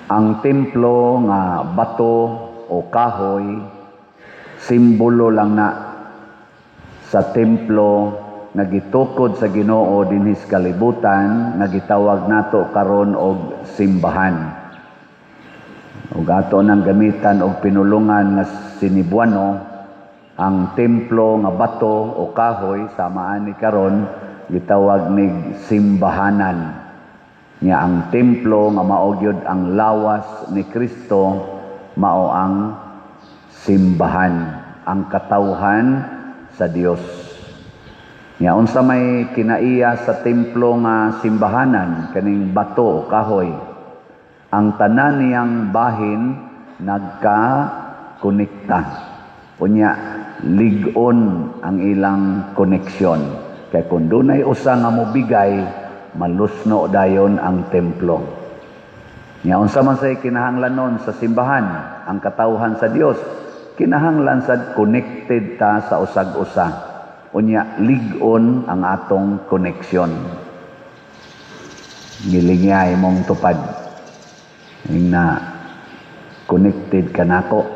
Ang templo nga bato o kahoy, simbolo lang na sa templo nga gitukod sa Ginoo dinhi sa kalibutan nga gitawag nato karon og simbahan. Ug ato nang gamitan og pinulungan nga sinibuano, ang templo nga bato o kahoy samaan ni karon gitawag nig simbahanan. Nya ang templo nga mao gyud ang lawas ni Kristo mao ang simbahan, ang katawhan sa Dios. Nya unsa may kinaiya sa templo nga simbahanan kaning bato o kahoy, ang tanan niyang bahin nagka-konekta. Unya lig-on ang ilang koneksyon. Kay kung dunay usa nga mobigay, malusno dayon ang templo. Nya unsa man say kinahanglanon sa simbahan, ang katawhan sa Dios, kinahanglan sad connected ta sa usag-usa. Unya lig-on ang atong koneksyon. Gilingay mong tupad na connected ka nako.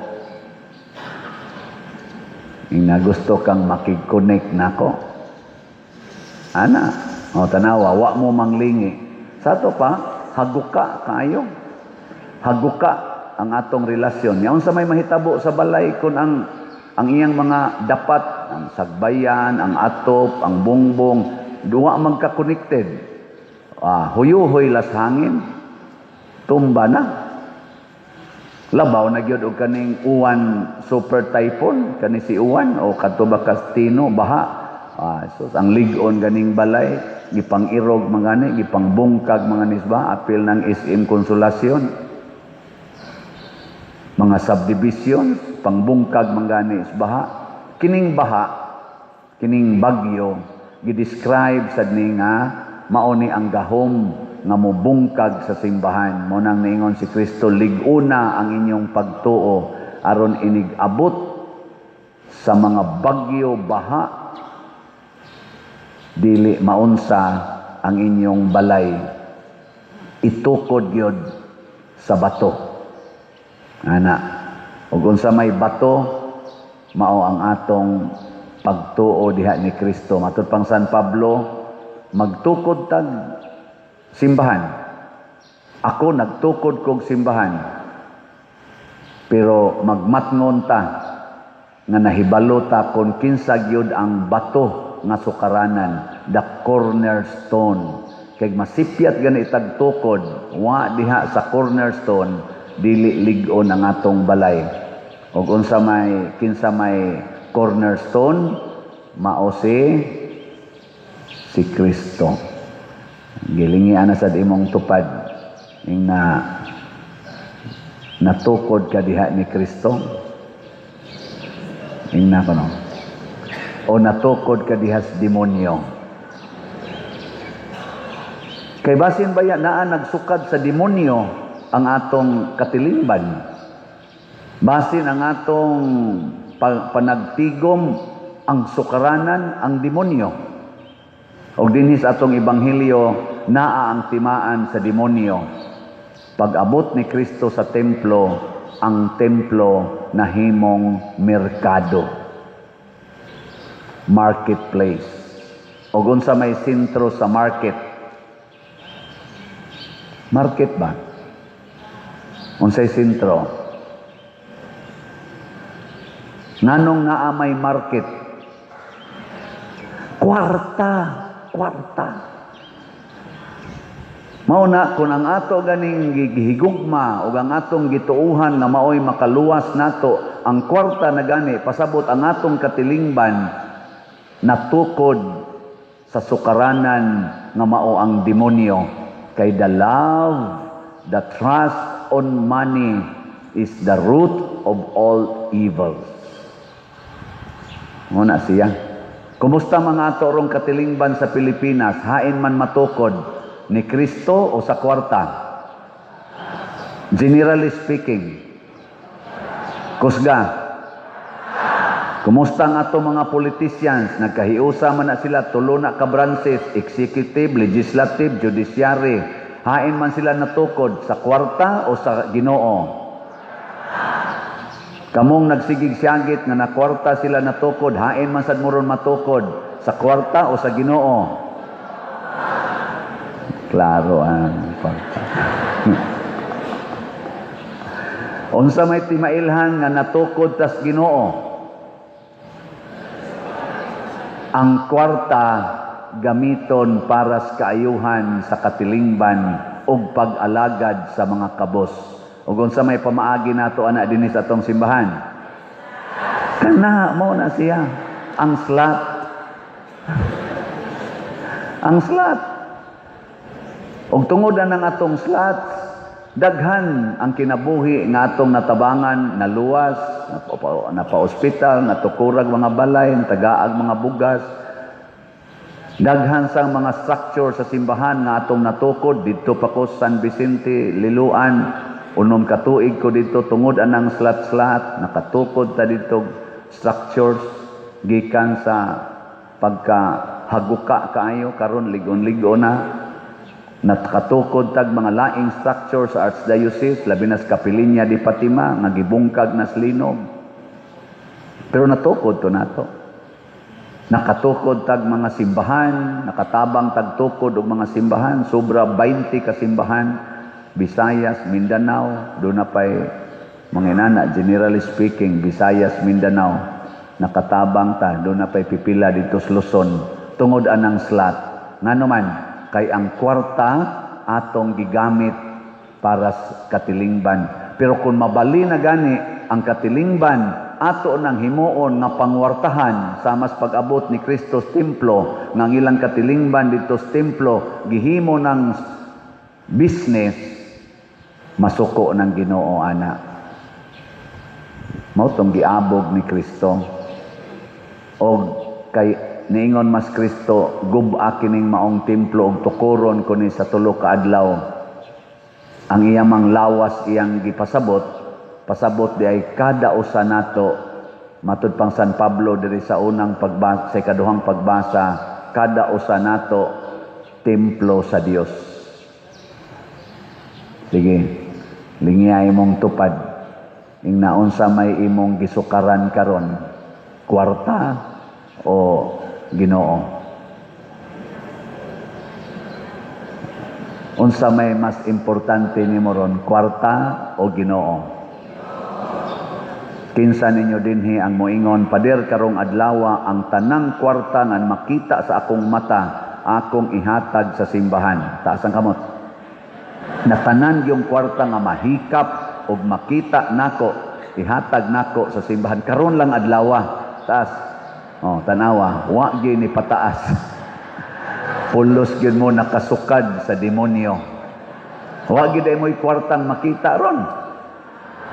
Na gusto kang makig-connect nako. Ana, o tanawa, wa mo manglingi. Sa to pa, haguka kaayo. Haguka ang atong relasyon. Yaon sa may mahitabo sa balay kung ang iyang mga dapat, ang sagbayan, ang atop, ang bongbong, duwa magka-connected. Huyuhoy las hangin, tumba na. Labaw na gyud og kaning uwan super typhoon, kani si uwan o kadto ba Castino baha. So ang lig-on ganing balay, gipang-irog mangani, gipangbungkag manganis ba, apil ng SM Konsolasyon. Mga subdivision, pangbungkag mangani is baha. Kining baha, kining bagyo, gidescribe sad ni nga mao ni ang gahom nga mubungkag sa simbahan. Mo nang niingon si Kristo, lig-una ang inyong pagtuo aron inig-abot sa mga bagyo baha, dili maunsa ang inyong balay, itukod gyud sa bato. Ana, ug unsa may bato, mao ang atong pagtuo diha ni Kristo. Matud pang San Pablo, magtukod tag simbahan. Ako nagtukod kog simbahan, pero magmatngon ta nga nahibalo ta kung kinsa gyud ang bato nga sukaranan, the cornerstone. Kay masipyat gani itagtukod, wa diha sa cornerstone, dili lig-on ang atong balay. Ug unsa may kinsa may cornerstone, mao si Kristo. Gilingi ana sad imong tupad ing natukod ka diha ni Kristo. Ing na kono. O natukod ka diha sa demonyo. Kay basin baya naa nagsukad sa demonyo ang atong katilingban. Basin ang atong panagtigom ang sukaranan ang demonyo. Og dinhi sa atong ebanghelyo naa ang timaan sa demonyo. Pag-abot ni Kristo sa templo, ang templo nahimong merkado, marketplace. O unsa may sentro sa market? Market ba? Unsay sentro? Nganong naa may market? Kwarta. Mao na kung ang ato ganing gihigugma o ang atong gituuhan na maoy makaluwas nato, ang kwarta na gani pasabot ang atong katilingban natukod sa sukaranan nga mao ang demonyo. Kay the love, the trust on money is the root of all evils. Muna siya. Kumusta mga ato rong katilingban sa Pilipinas? Hain man matukod ni Kristo o sa kwarta? Generally speaking. Kusga. Kumusta ang ato mga politicians? Nagkahiusa man na sila, tulo na ka branches, executive, legislative, judiciary. Hain man sila natukod sa kwarta o sa Ginoo? Kamong nagsigig-siyagit nga na kwarta sila natukod, hain man sad moron matukod sa kwarta o sa Ginoo? Klaro ang kwarta. Unsa may timailhan nga natukod tas Ginoo? Ang kwarta gamiton para sa kaayuhan sa katilingban ug pag-alagad sa mga kabos. Ug unsa may pamaagi nato ana dinhi sa atong simbahan? Kana mo na siya, ang slot. Ang slot. Ug tungod na ng atong slot, daghan ang kinabuhi nga atong natabangan, naluwas, napa-ospital, natukurag mga balay, natagaag mga bugas. Daghan sang mga structure sa simbahan nga atong natukod didto pa ko San Vicente, Liloan. Unom ka tuig ko dito tungod anang slat-slat, nakatukod ta dito structures gikan sa pagkahaguka kaayo karon ligon-ligon na. Nakatukod tag mga laing structure sa Archdiocese, labi na sa Kapilinya di Fatima nga gibungkag na slinog. Pero natukod to nato. Nakatukod tag mga simbahan, nakatabang tag tukod og mga simbahan, sobra 20 ka simbahan. Visayas, Mindanao, doon na pa'y mga inana, generally speaking, Visayas, Mindanao, nakatabang ta, doon na pa'y pipila dito sa Luzon, tungod anang slot. Nga naman, kay ang kwarta atong gigamit para sa katilingban. Pero kung mabali na gani, ang katilingban, ato nang himuon nga pangwartahan sa mas pag-abot ni Kristo sa templo, ng ilang katilingban dito sa templo, gihimo ng business, masuko ng Ginoo ana. Mao tong giabog ni Kristo. O kay niingon mas Kristo, gub-a kining maong templo og tukuron ko ni sa tulo ka adlaw. Ang iyamang lawas iyang gipasabot, pasabot di ay kada usa nato, matud pang San Pablo diri sa unang pagbasa, sa ikaduhang pagbasa, kada usa nato templo sa Dios. Sige, lingiyay mong tupad. Ing naunsa may imong gisukaran karon, kwarta o Ginoo? Unsa may mas importante nimo ron, kwarta o Ginoo? Kinsa ninyo dinhi ang moingon, pader karong adlaw ang tanang kwarta nga makita sa akong mata, akong ihatag sa simbahan. Taas ang kamot. Natanan yung kwarta nga mahikap o makita nako, ihatag nako sa simbahan. Karon lang adlaw. Taas. Oh, tanawa, wa gyud ni pataas. Pulos gyud mo nakasukad sa demonyo. Wa gyud ay mo'y kwartang makita ron.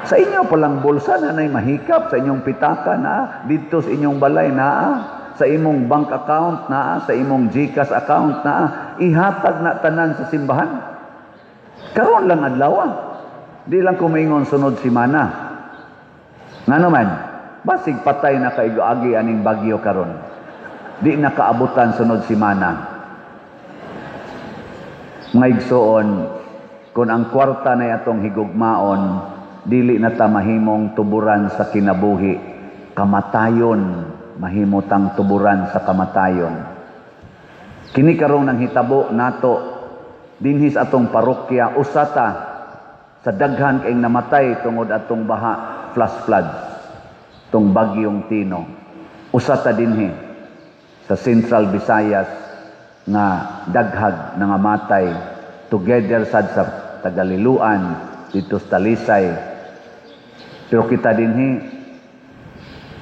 Sa inyo palang bulsa na nay mahikap, sa inyong pitaka na, dito sa inyong balay na, sa imong bank account na, sa imong GCash account na, ihatag na tanan sa simbahan. Karon lang adlaw. Di lang kumingon sunod simana. Nga naman, basig patay na kaigo-agi aning bagyo karon. Di nakaabutan sunod simana. Mga igsoon, kung ang kwarta na atong higugmaon, dili na ta mahimong tuburan sa kinabuhi, kamatayon, mahimutang tuburan sa kamatayon. Kini karong nang hitabo nato dinhis atong parokya, usata sa daghan kay namatay tungod atong baha, flash flood, tong bagyong Tino. Usata dinhi sa Central Visayas nga daghag nangamatay together sad sa Tagaliluan dito sa Talisay. Pero kita dinhi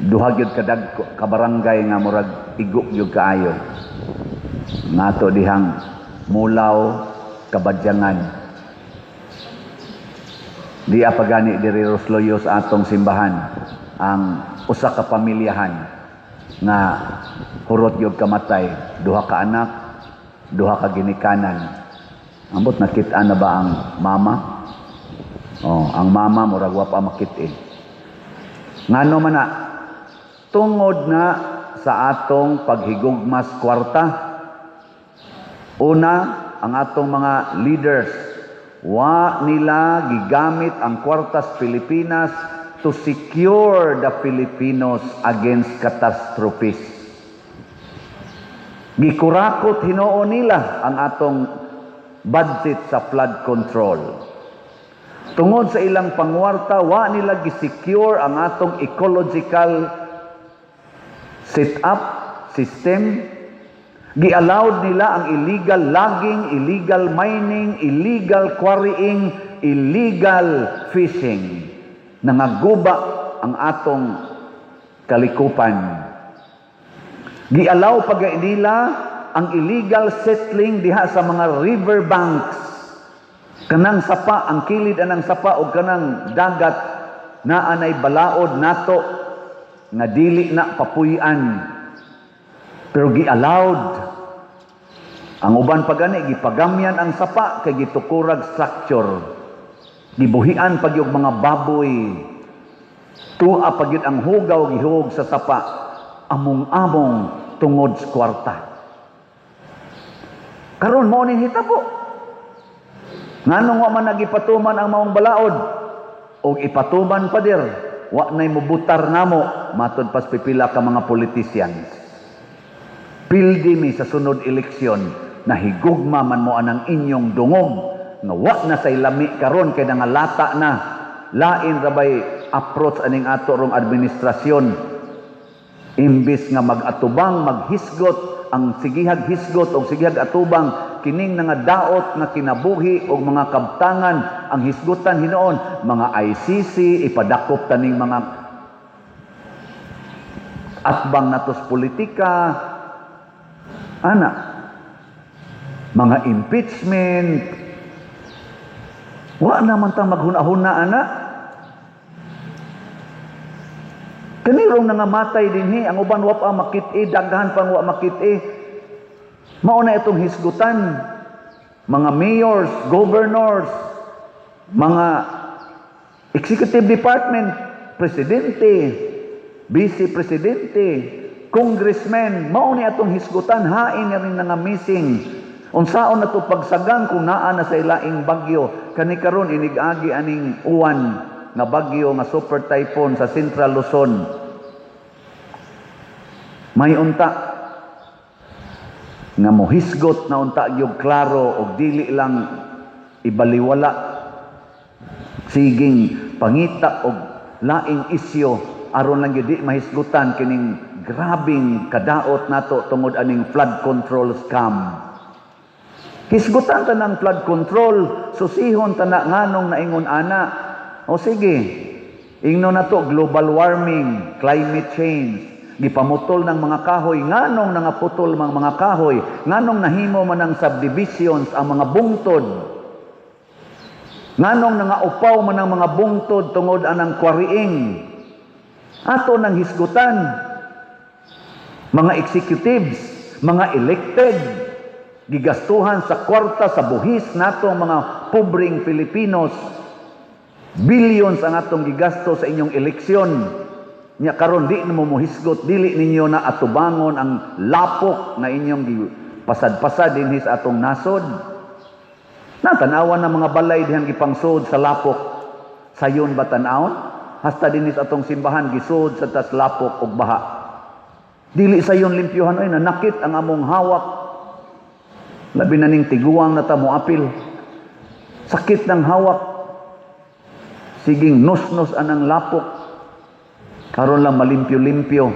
duha gyud ka barangay nga murag iguk gyud kaayo. Nato dihang Mulaw, Kabadyangan. Di apagani diri Rosloyo sa atong simbahan ang usa ka pamilyahan nga hurot gyud kamatay, duha ka anak, duha ka ginikanan. Ambot nakita na ba ang mama? Oh, ang mama murag wa pa makit-eh. Ngano man na tungod na sa atong paghigugmas kwarta. Una, ang atong mga leaders Wa nila gigamit ang kwartas Pilipinas to secure the Filipinos against catastrophes. Gikurakot Hinoo nila ang atong budget sa flood control. Tungod sa ilang pangwarta, wa nila gisecure ang atong ecological setup, system. Gi-allowed nila ang illegal logging, illegal mining, illegal quarrying, illegal fishing. Nangaguba ang atong kalikupan. Gi-allow pag nila ang illegal settling diha sa mga river banks. Kanang sapa, ang kilid anang sapa o kanang dagat na anay balaod nato nga dili na papuy-an. Pero gi-allowed. Ang uban pa gani, gipagamyan ang sapa kay gitukurag structure. Gibuhian pag yung mga baboy. Tua pag yun ang hugaw, gihug sa sapa. Among-among tungod sa kwarta. Karon mo ning hitabo. Nganong wa man nagipatuman ang maong balaod? O ipatuman pa dir, wa na'y mubutar namo, matod pas pipila ka mga politicians. Pildi mi sa sunod eleksyon, nahigugma man mo anang inyong dungog, nga wa na say lami karon kay nangalata na, lain rabay approach aning ato rong administrasyon. Imbis nga mag-atubang, maghisgot, ang sigihag hisgot o sigihag atubang, kining nga daot nga kinabuhi o mga kabtangan, ang hisgutan hinoon, mga ICC, ipadakop taning mga atbang natos politika, ana, mga impeachment, wa naman tang maghuna-huna, ana. Kanirong nangamatay dinhi, ang uban wa pa makit-i, daghan pang wa makit-i. Mao na itong hisgutan, mga mayors, governors, mga executive department, presidente, vice presidente, congressmen, mao ni atong hisgutan, hain na rin nga missing. Unsaon na to pagsagang kung naa na sa ilaing bagyo, kani karon inigagi aning uwan nga bagyo nga super typhoon sa Central Luzon. May unta nga mohisgot na unta gyud klaro og dili lang ibaliwala siging pangita og laing isyo aron lang gyud di mahisgutan kining grabing kadaot nato tungod aning flood control scam. Hisgutan ta ng flood control, susihon ta na nganong naingon ana. O sige, ingno na to global warming, climate change, gipamutol ng mga kahoy, nganong nangaputol mga kahoy, nganong nahimo man ang subdivisions ang mga bungtod, nganong nangaupaw man ang mga bungtod tungod anang quarrying. Ato nang hisgutan, mga executives, mga elected, gigastuhan sa kwarta sa buhis nato mga pobreng Filipinos. Billions ang atong gigasto sa inyong eleksyon. Nya karon di na mo muhisgot, dili ninyo na atubangon ang lapok na inyong pasad-pasad dinhi sa atong nasod. Natanawan na mga balay dihang gipangsud sa lapok. Sayon ba tan-awon? Hasta dinhi sa atong simbahan gisud sa tas lapok ug baha. Dili sayon limpyuhan oy nanakit ang among hawak. Labi na ning tiguang na ta mo apil. Sakit ng hawak. Siging nos-nos anang lapok. Karon lang malimpyo-limpyo.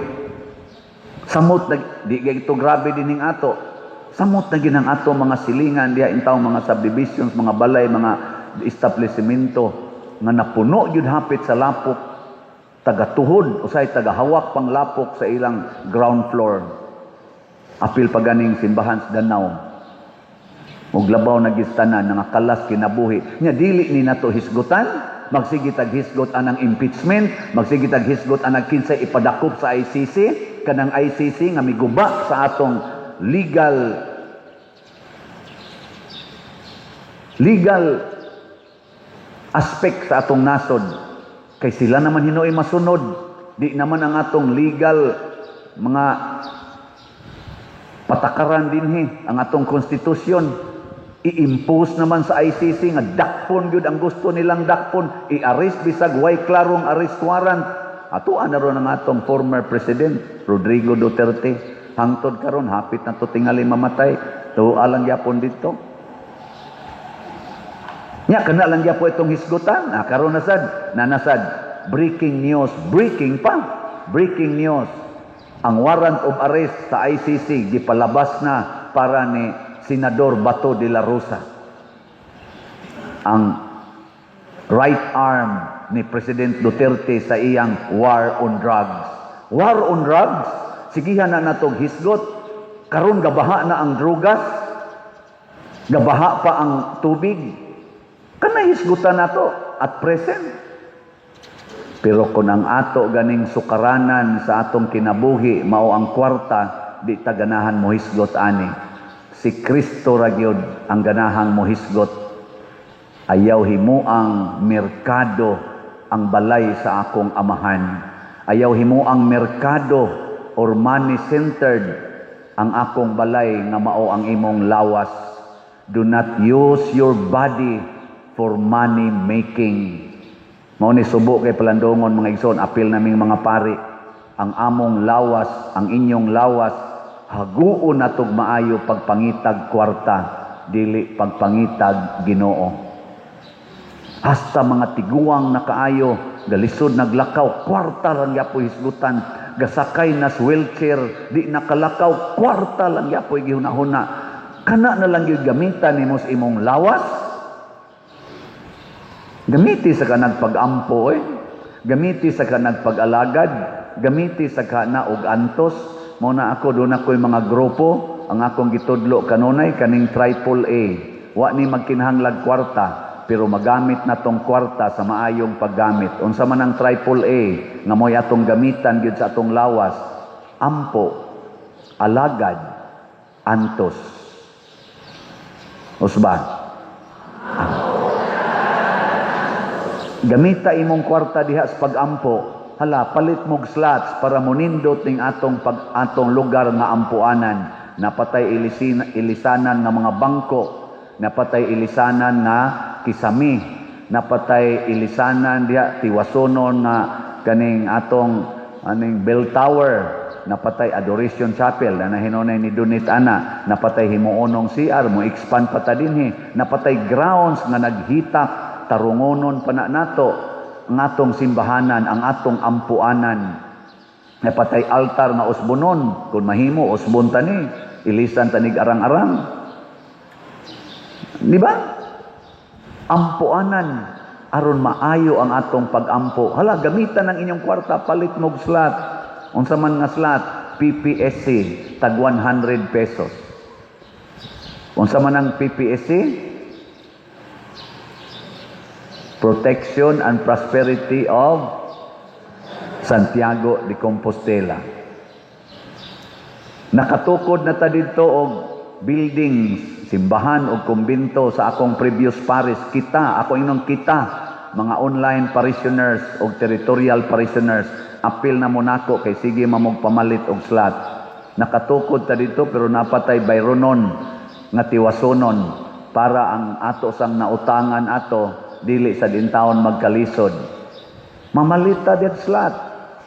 Samot na, di ito grabe dining ato. Samot na ginang ato mga silingan, diha intaw mga subdivisions, mga balay, mga establishmento, nga napuno yun hapit sa lapok. Taga-tuhod, usay taga-hawak pang lapok sa ilang ground floor. Apil pa ganing simbahan sa Danau. Ug labaw na gistanan, nangakalas kinabuhi. Nya dili ni nato hisgutan, magsige taghisgot anang impeachment, magsige taghisgot anang kinsay ipadakop sa ICC, kanang ICC nga miguba sa atong legal aspect sa atong nasod. Kay sila naman hinoy masunod, di naman ang atong legal mga patakaran dinhi, ang atong konstitusyon. I-impose naman sa ICC nga dakpon gyud ang gusto nilang dakpon, i-arrest bisag way klarong arrest warrant. Ato na ron ang atong former president Rodrigo Duterte. Hangtod karon hapit na to tingali mamatay. Tuwa lang gyapon dito. Nya kana lang gyapon itong hisgutan. Karon nanasad breaking news, breaking news. Ang warrant of arrest sa ICC gipalabas na para ni Senador Bato de la Rosa. Ang right arm ni President Duterte sa iyang war on drugs. War on drugs? Sigihan na natong hisgot. Karon gabaha na ang drugas. Gabaha pa ang tubig. Kana hisgutan nato at present. Pero kung ang ato ganing sukaranan sa atong kinabuhi mao ang kwarta, di ta ganahan mo hisgot ani. Si Kristo ra gyud ang ganahang mo hisgot. Ayaw himuang merkado ang balay sa akong amahan. Ayaw himuang merkado or money-centered ang akong balay nga mao ang imong lawas. Do not use your body for money making. Mao ni subo kay palandongon mga igsoon, apil naming mga pari. Ang among lawas, ang inyong lawas, haguon natog maayo pagpangitag kwarta, dili pagpangitag Ginoo. Hasta mga tiguang na kaayo, galisod naglakaw, kwarta lang yapoy hisgutan. Gasakay nas wheelchair, di nakalakaw, kwarta lang yapoy gihunahuna. Kana na lang yung gamitan ni mos imong lawas. Gamiti sa kanag pag-ampo Gamiti sa kanag pag-alagad. Gamiti sa kana og antos. Muna ako, doon ako'y mga grupo. Ang akong gitudlo kanunay, kaning AAA. Wa ni magkinahanglag kwarta. Pero magamit na tong kwarta sa maayong paggamit. Unsa man ang AAA, nga mo'y atong gamitan gyud sa atong lawas. Ampo, alagad, antos. Usba. Gamita imong kwarta diha sa pag-ampo. Hala, palit mog slots para munindot ning atong lugar nga ampuanan. Napatay ilisanan nga mga bangko. Napatay ilisanan nga kisami. Napatay ilisanan diha tiwasonon nga kaning atong bell tower. Napatay adoration chapel na hinunay ni Dunit ana. Napatay himuonong CR mo expand pa ta dinhi. Napatay grounds nga naghitak tarungonon pa na nato ang atong simbahanan, ang atong ampuanan. Napatay altar nga usbonon, kung mahimo usbon tani, ilisan tanig arang-arang. Di ba? Ampuanan aron maayo ang atong pag-ampo. Hala, gamitan ng inyong kwarta, palit mog slot. Unsa man nga slot, PPSC tag 100 pesos. Unsa man ang PPSC? Protection and Prosperity of Santiago de Compostela. Nakatukod na ta dito og buildings, simbahan o kumbento sa akong previous parish. Ako inong mga online parishioners o territorial parishioners, apil na mo nako kay sige mamog pamalit og slot. Nakatukod ta dito pero napatay bayronon nga tiwasonon para ang ato sang nautangan ato dili sa dintawon magkalisod. Mamalita diat slot.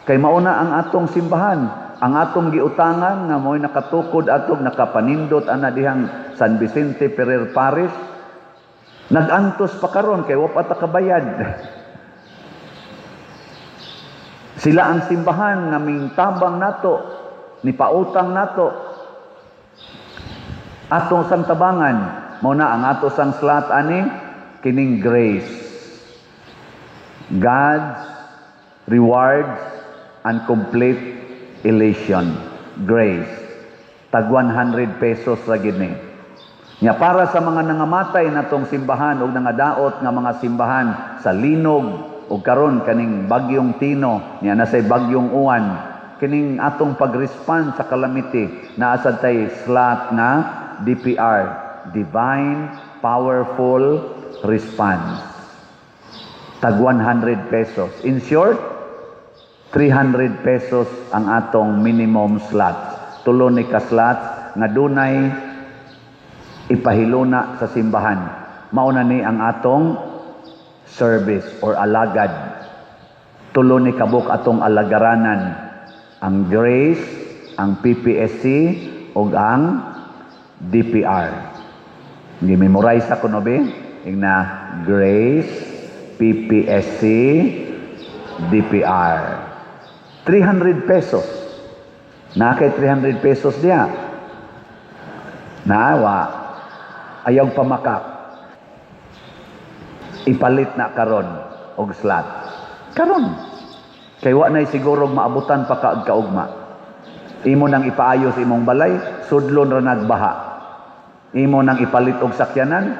Kay mauna ang atong simbahan, ang atong giutangan nga mo'y nakatukod atog nakapanindot ana dihang San Vicente Ferrer Parish. Nagantos pa karon kay wa pa ta kabayad. Sila ang simbahan nga mingtabang nato, ni pautang nato. Atong sang tabangan, mao na ang ato sang slot ani kining grace. God's rewards and complete elation. Grace. Tag 100 pesos ra gid ni. Nya para sa mga nangamatay natong simbahan o nangadaot nga mga simbahan sa Linog o karon kaning bagyong Tino, nya nasay bagyong Uwan, kining atong pag-respond sa calamity naa sad tay slot na DPR, Divine Powerful Response. Tag 100 pesos. In short, 300 pesos ang atong minimum slots. Tulo ni ka slots nga dunay ipahiluna sa simbahan. Mauna ni ang atong service or alagad. Tulo ni kabuk atong alagaranan, ang Grace, ang PPSC, o ang DPR. Gi-memorize ako no be? Ingna Grace, PPSC, DPR. 300 pesos. Nakay 300 pesos diya. Naawa. Ayaw pamakak. Ipalit na karon og slot. Karon. Kay wa nay siguro maabutan pa kaugma. Imo nang ipaayos imong balay, sudlon ra nagbaha. Imo nang ipalit og sakyanan,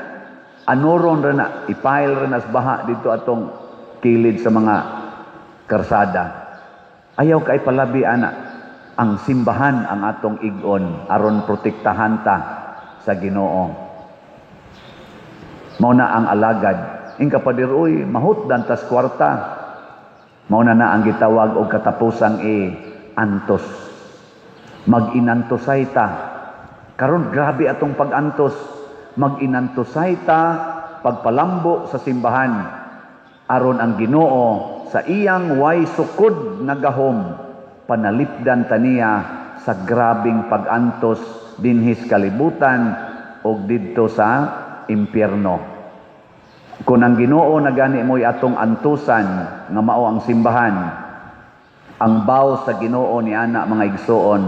anuron ra na, ipail ra nas baha dito atong kilid sa mga karsada. Ayaw kay palabi ana. Ang simbahan ang atong igon aron protektahan ta sa Ginoo. Mao na ang alagad. Ingka padiroy mahutdan tas kwarta. Mao na ang gitawag og katapusang antos. Mag-inantosay ta. Karon grabe atong pag-antos. Mag-inantosay ta pagpalambo sa simbahan aron ang Ginoo sa iyang way sukod nga gahom panalipdan taniya sa grabing pag-antos dinhis kalibutan o didto sa impyerno. Kung ang Ginoo na gani mo'y atong antusan nga mao ang simbahan, ang baw sa Ginoo ni ana mga igsoon,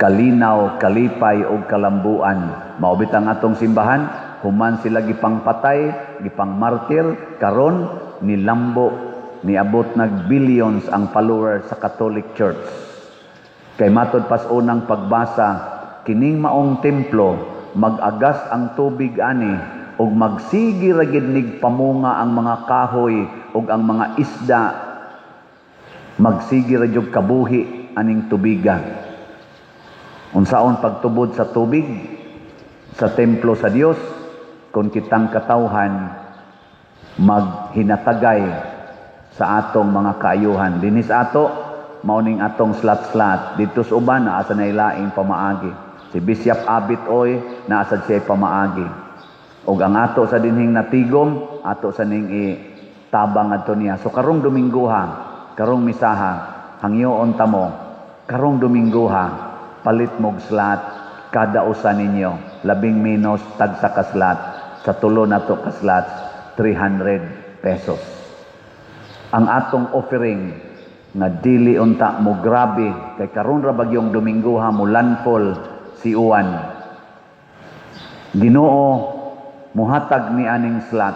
kalinaw, kalipay o kalambuan. Maubit ang atong simbahan, human sila gipangpatay, gipangmartir, karon nilambo niabot nag billions ang followers sa Catholic Church. Kay matod pas unang pagbasa, kining maong templo mag-agas ang tubig ani ug magsigi ra gid nig pamunga ang mga kahoy ug ang mga isda. Magsigi ra jud kabuhi aning tubiga. Unsaon pagtubod sa tubig sa templo sa Dios kung kitang katawhan maghinatagay sa atong mga kaayuhan. Dinis ato, mauning atong slat-slat. Dito sa uban, naasa na ilaing pamaagi. Si Bishop Abit Oy, naasa siya pamaagi. O ang ato sa dinhing natigom, ato sa ning tabang ato niya. So karong Domingguha, karong misaha, hangyoon tamo, karong Domingguha, palit mog slat, kada usa ninyo, 10 minos tag sa kaslat, sa tulo na to kaslat, 300 pesos. Ang atong offering nga dili unta mo grabe kay karon ra bagyong Domingguha mo landfall si Uwan. Ginoo muhatag ni aning slot.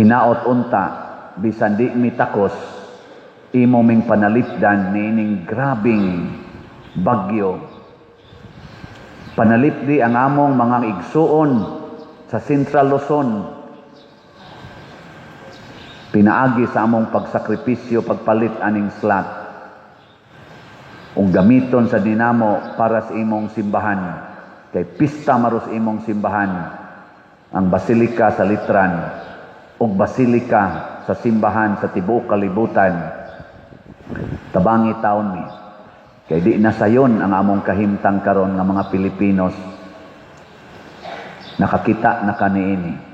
Hinaot unta bisan di mitakos imo ming panalipdan niining grabing bagyo. Panalipdi ang among mga igsuon sa Central Luzon. Pinaagi sa among pagsakripisyo pagpalit aning slot. Ug gamiton sa dinamo para sa imong simbahan. Kay pista maros imong simbahan ang basilika sa Litran ug basilika sa simbahan sa tibuok kalibutan. Tabangi taon mi. Kay di na sayon ang among kahimtang karon nga mga Pilipinos. Nakakita na kaniini.